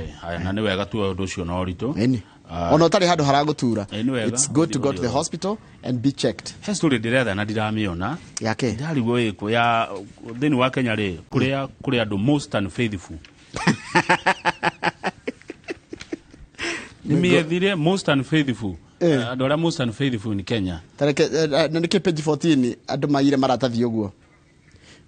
haya na ni wega tu undu ucio no ritu ona utari handu haragutura it's good to go to the hospital and be checked. History diretha na diramiona yake ndari goiko ya thini wa Kenya ri kuria andu most unfaithful Nimiethire most unfaithful. Adora most unfaithful in Kenya. Tareke nike page 14 andu maire maratathi uguo.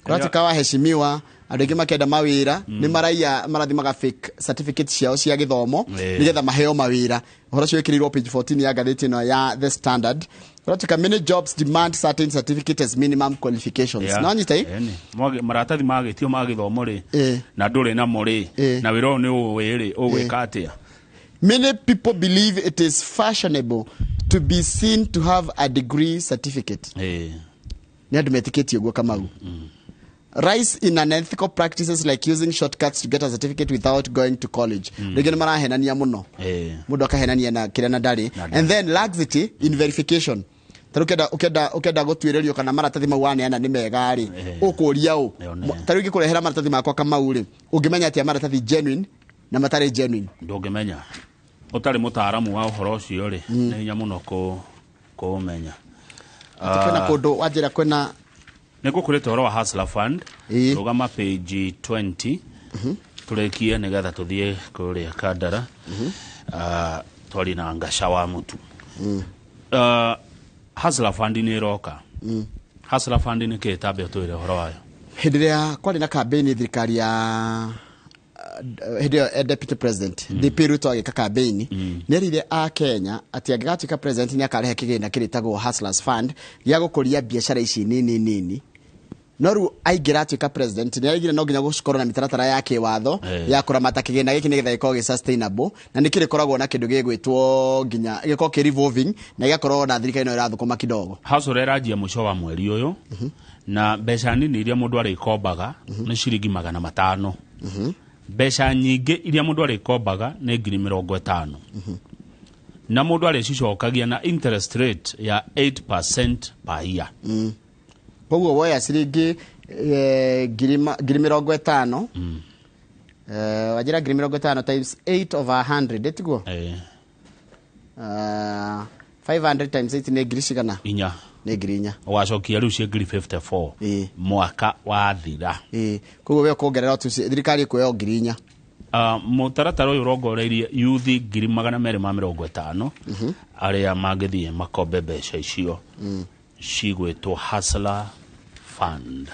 Kuratuka waheshimiwa andu ingi makenda mawira ni maraia marathimaga fake certificate ciao cia githomo nigetha maheo mawira. Uhoro cio ikirirwo page 14 ya gatheti no ya The Standard. Kuratuka many jobs demand certain certificate as minimum qualifications. No nyitai maratathi magitio magithomo ri na nduri na mori na wiro ni uwiri ugwika atia. Many people believe it is fashionable to be seen to have a degree certificate. Ni andu metiketio guo Kamau. Rise in unethical practices like using shortcuts to get a certificate without going to college. Rege marahenania muno. Mundu akahenania na kire na ndari. And then laxity in verification. Taru ukenda gutwirerio kana maratathi mau aneana ni mega ri. Ukuria u. Taru gikurehera maratathi makwa Kamau ri. Ungimenya ati maratathi genuine na matari genuine. Ndungimenya. Utari mutaaramu wa uhoro ucio ri ni nya muno ko menya atikena kodo wajira kwena nigukurite horo wa Hustler Fund rugama page 20 turekie nigetha tuthie kuria Kandara twari na ngasha wa mutu Hustler Fund ni roka Hustler Fund ni kitabe twire horo wayo hidiria kwali na campaign thirikari ya deputy president DP Ruto agika campaign nerire a Kenya ati agatuika president ni akarehe kigenda kiritagwo Hustlers Fund ya gukuria biashara ici nini noru aigira atuika president ni aigire no nginya gukorwo na mitaratara yake watho ya kuramata kigenda giki nigetha gikogwe sustainable na nikire koragwo na kindu gigwitwo nginya giko ki revolving na gikorwo na thirikari no irathukuma kidogo Hustler rajia mwisho wa mweri uyu na mbeca nini iria mundu ari ikombaga ni ciringi 500 Besha nyingi iria mundu ari kombaga ni 50,000 na mundu ari cicokagia na interest rate ya 8% per year koguo woya ciringi 50,000 wajira 50,000 times 8 over 100 etiguo 500 times 8 ni girishigana inya ni girinya wacokia riu cia 54 mwaka wa thira koguo we kuongerera tu thirikari kuyo girinya mutaratara uyu rongoreirie youth 250 aria magithie makombe mbeca icio cigwitwo Hustler Fund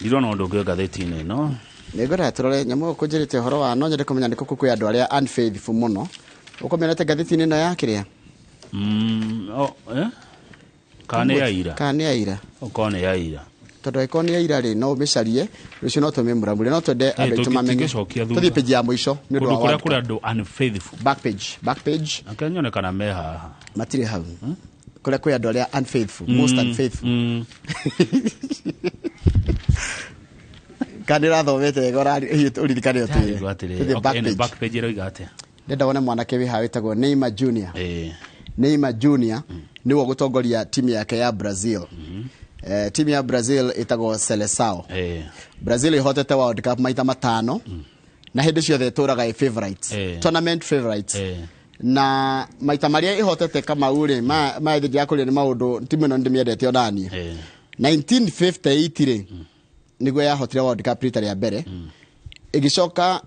ndiro no ndungi gatheti-ini no negora turore nyamu kunjirite horo wa no nyende kumenya ndiko kwi andu aria unfaithful muno ukomenete gatheti-ini no ya kiria Kane ya ira ukone ya ira todo ikone ya ira ri no umicarie rucio no tumemuragure no twende abetu mamenye tuthie page ya mwisho ni ndo wa kuri andu unfaithful back page akanyonekana meha matire hau kuri kwi andu aria unfaithful most unfaithful kanira thomete gorari uririkane otu back page ro igate ndenda wona mwanake wi hawetagwo Neymar Junior Neymar Junior niwo gutongoria timu yake ya Brazil timu ya Brazil itagwo Seleção Brazil ihotete World Cup maita 5 na hindi ciothe turaga favorites tournament favorites na maita maria ihotete kama uri ma thigi yakuri ni maundu timu no ndimiendete odani 1958 ri niguo yahotire World Cup rita ya mbere igicoka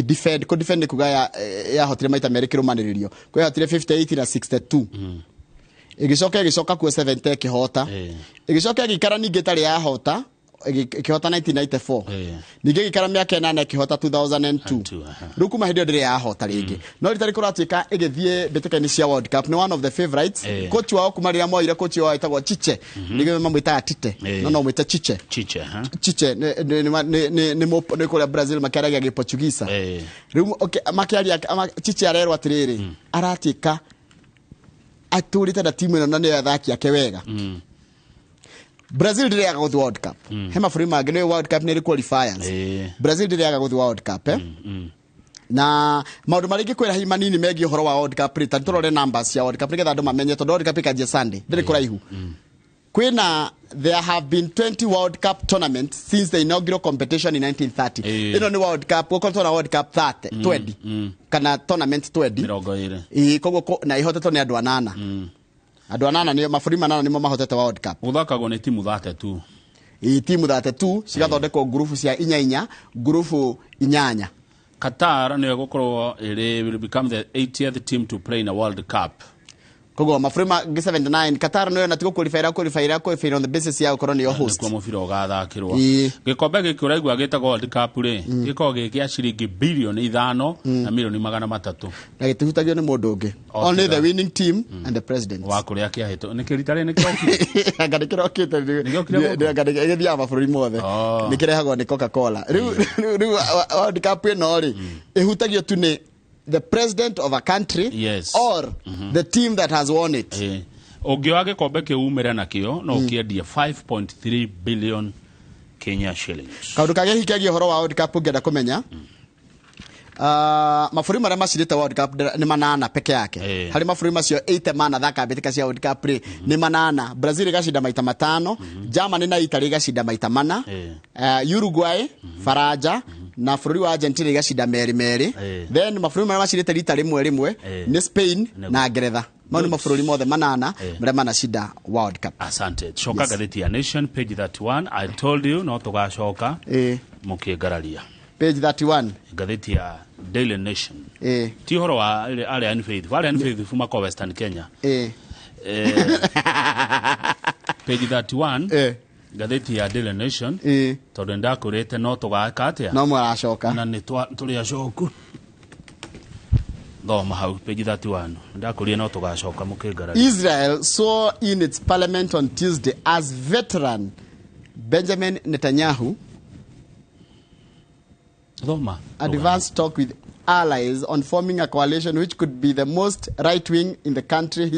defend kuga ya hotire maita meri kirumaniririo kwa hotire 58 na 62 igicoka ku 70 kihota igicoka gikara ningi tari ya hota kihota 1994 ningi gikara miaka 8 kihota 2002 ruku mahindio ndire ya hota ringi no ritari kuratuika igithie betekani cia World Cup ni one of the favorites coach wao kumarira moire coach wao itagwo Chiche ningi mamwita Tite no mwita Chiche ni kule Brazil makaragia gi Portuguese riu okay makiaria Chiche arerwa atiriri aratika aturite na timu ino na ne athaki ake wega Brazil ndireaga guthi World Cup hema buri mangĩ nĩ World Cup nĩ qualifiers Brazil ndireaga guthi World Cup na maundu marĩngĩ kwĩra hi manini megiĩ ũhoro wa World Cup rita turore numbers cia World Cup nĩgetha andũ mamenye tondũ World Cup ĩkanjia Sunday ndĩrĩ kũraihu there have been 20 World Cup tournaments since the inaugural competition in 1930. Ino ni World Cup, goko na World Cup 20. Kana tournament 20. Kogo na ihotetwo ni andu anana. Andu anana ni mabũrũri manana nimo mahotete World Cup. Uthakagwo ni timu 32. Timu 32 cigathondekwo grupu cia 4 grupu 8. Qatar ni gukorwo will become the 80th team to play in a World Cup. Kogo mafurima 79 Qatar no na tiko qualify on the basis ya ukoroni yo host. Kwa mufiro gathakirwa. Gikombe gikuraigwa gitagwo World Cup ri. Giko gikia ciringi bilioni 5 na milioni 300. Na gitihutagio ni mundu ungi. Only the winning team and the president. Wa kuria kia hito. Ni kiritare ni kirokire. Anga kirokite. Ni dia mafurimi mothe. Ni kirehagwo ni Coca-Cola. Riu World Cup no ri. Ihutagio tu ni the president of a country, yes, or the team that has won it. Ogioa gikombe kiumire nakio no kiendia 5.3 billion Kenya shillings. Kaundu kage hikagia horo wa World Cup ngenda kumenya. Mafuri maria macirite World Cup ni manana peke yake. Hari mafuri macio 8 mana thaka bitika cia World Cup ni manana. Brazil igashinda maita 5, Germany na Italy igashinda maita 4, Uruguay, Faraja na bũrũri wa Argentina igashinda meri. Then mabũrũri maria macirite rita rimwe ni Spain na Ngeretha. Mau ni mabũrũri mothe manana maria manashinda World Cup. Asante. Shoka gatheti ya Nation page 31. I told you no tugacoka mukigararia. Page 31 gatheti ya Daily Nation. Ti horo wa Arian Faith. Arian Faith fuma kwa Western Kenya. Page 31 gatheti ya Daily Nation. Tondu ndakurite no tugaka atia. No mwaracoka. Na ni tuli acoku. Thoma hau page 31. Ndakurie no tugacoka mukigararia. Israel saw in its parliament on Tuesday as veteran Benjamin Netanyahu advanced talk with allies on forming a coalition which could be the most right-wing in the country's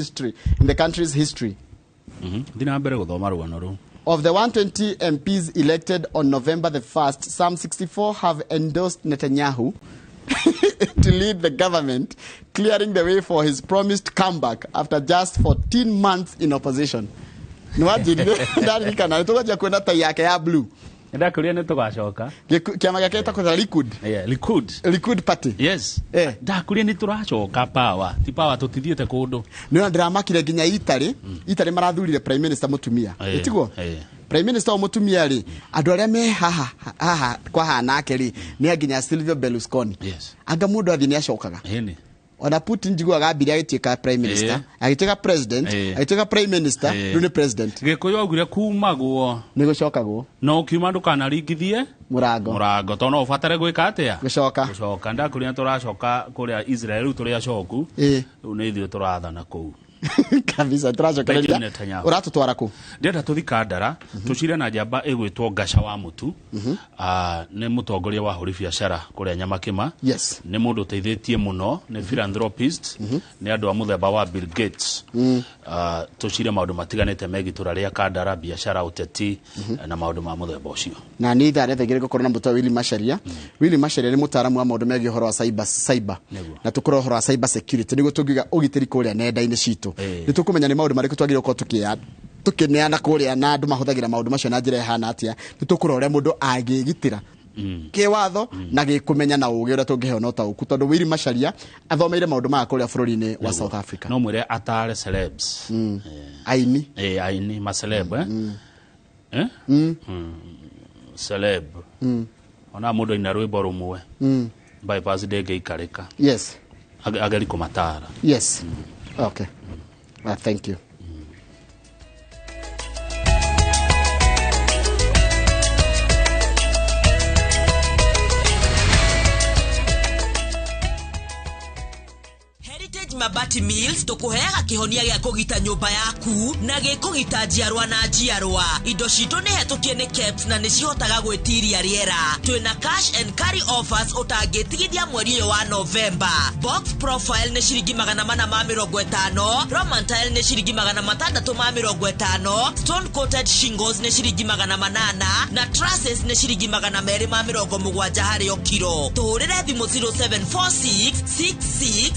history. Of the 120 MPs elected on November the 1st, some 64 have endorsed Netanyahu to lead the government, clearing the way for his promised comeback after just 14 months in opposition. Blue. Ndakuria ni tugacoka. Kiama gake etagwo Likud. Likud Party. Yes. Ndakuria ni turacoka power. Ti power tutithiete kundu. Ni ndiramakire nginya Italy. Italy marathurire prime minister mutumia. Etiguo. Prime minister mutumia ri andu aria me haha kwa hanake ri ni nginya Silvio Berlusconi. Yes. Anga mundu athi ni acokaga. Hini. Ona Putin jigo agambire agituika prime minister, agituika president, agituika prime minister, ni president. Gikuyu agure kumagwo ni gucokagwo. No kiuma ndukana ringithie murango to no ufatare gwika atia gucoka ndakuria turacoka kuria Israel turi acoku ni ithuĩ turathana kuu kabisa turacokereria uratutwara ku ndenda tuthika ndara tucire na njamba igwitwo Ngasha wa Mutu ni mutongoria wa huri biacara kuria Nyamakima ni mundu uteithĩtie muno ni philanthropist ni andu a muthemba wa Bill Gates tucire maundu matiganite megitura ria kandara biacara uteti na maundu ma muthemba ucio na ni thare thegere gukorwo na mutu Willy Macharia ni mutaramu wa maundu megi horo wa cyber na tukoro horo wa cyber security nigo tungiga ugitiri kuria nenda-ini citu ni tukumenya ni maundu mariko twagire ko tukineana kuria na andu mahuthagira maundu macio na njira hana atia ni tukuro uria mundu agigitira kiwatho na gikumenya na ugi uria tungiheo no ta uku tondu Willy Macharia athomeire maundu ma kuria bururi-ini wa South Africa no mwire atare celebs aini ma celeb celeb ona mundu ina rwimbo rumwe bypass ndege ikarika agari kumatara okay thank you Mabati Mills tukuheaga kihonia gya kugita nyumba yaku na gikugita njiarwa na njiarwa indo citu ni hetukie ni caps na ni cihotaga gwitiria riera twina cash and carry offers utangitigithia mweri wa November box profile ni ciringi 450 Roman tile ni ciringi 650 stone coated shingles ni ciringi 800 na trusses ni ciringi 270 hari o kilo tuhurire thimu 0746 66